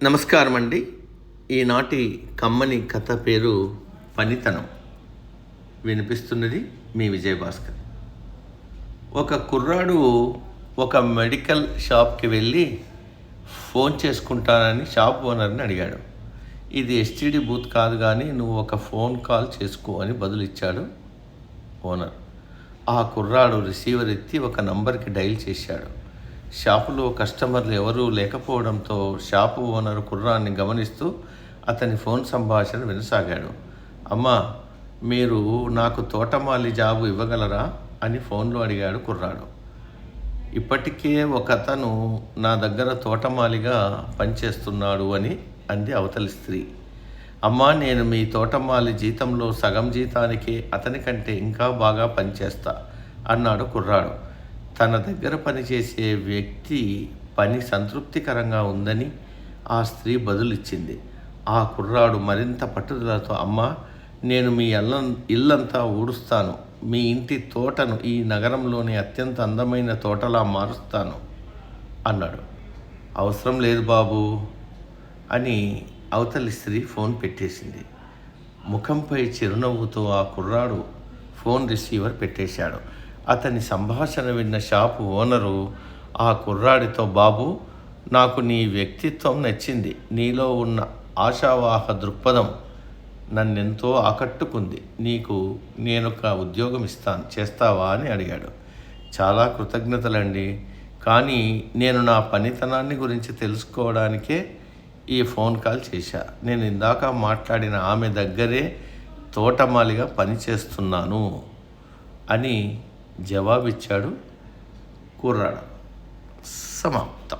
నమస్కారం అండి. ఈనాటి కమ్మని కథ పేరు పనితనం. వినిపిస్తున్నది మీ విజయభాస్కర్. ఒక కుర్రాడు ఒక మెడికల్ షాప్కి వెళ్ళి ఫోన్ చేసుకుంటానని షాప్ ఓనర్ని అడిగాడు. ఇది ఎస్టీడీ బూత్ కాదు, కానీ నువ్వు ఒక ఫోన్ కాల్ చేసుకో అని బదులిచ్చాడు ఓనర్. ఆ కుర్రాడు రిసీవర్ ఎత్తి ఒక నంబర్కి డైల్ చేశాడు. షాపులో కస్టమర్లు ఎవరూ లేకపోవడంతో షాపు ఓనర్ కుర్రాన్ని గమనిస్తూ అతని ఫోన్ సంభాషణ వినసాగాడు. అమ్మా, మీరు నాకు తోటమాలి జాబు ఇవ్వగలరా అని ఫోన్లో అడిగాడు కుర్రాడు. ఇప్పటికే ఒకతను నా దగ్గర తోటమాలిగా పనిచేస్తున్నాడు అని అంది అవతలి స్త్రీ. అమ్మా, నేను మీ తోటమాలి జీతంలో సగం జీతానికే అతనికంటే ఇంకా బాగా పనిచేస్తా అన్నాడు కుర్రాడు. తన దగ్గర పనిచేసే వ్యక్తి పని సంతృప్తికరంగా ఉందని ఆ స్త్రీ బదులిచ్చింది. ఆ కుర్రాడు మరింత పట్టుదలతో, అమ్మా, నేను మీ ఇల్లంతా ఊడుస్తాను, మీ ఇంటి తోటను ఈ నగరంలోని అత్యంత అందమైన తోటలా మారుస్తాను అన్నాడు. అవసరం లేదు బాబు అని అవతలి స్త్రీ ఫోన్ పెట్టేసింది. ముఖంపై చిరునవ్వుతో ఆ కుర్రాడు ఫోన్ రిసీవర్ పెట్టేశాడు. అతని సంభాషణ విన్న షాపు ఓనరు ఆ కుర్రాడితో, బాబు, నాకు నీ వ్యక్తిత్వం నచ్చింది, నీలో ఉన్న ఆశావాహ దృక్పథం నన్నెంతో ఆకట్టుకుంది, నీకు నేనొక ఉద్యోగం ఇస్తాను, చేస్తావా అని అడిగాడు. చాలా కృతజ్ఞతలండి, కానీ నేను నా పనితనాన్ని గురించి తెలుసుకోవడానికే ఈ ఫోన్ కాల్ చేశా. నేను ఇందాక మాట్లాడిన ఆమె దగ్గరే తోటమాలిగా పనిచేస్తున్నాను అని జవాబిచ్చాడు కుర్రాడు. సమాప్తం.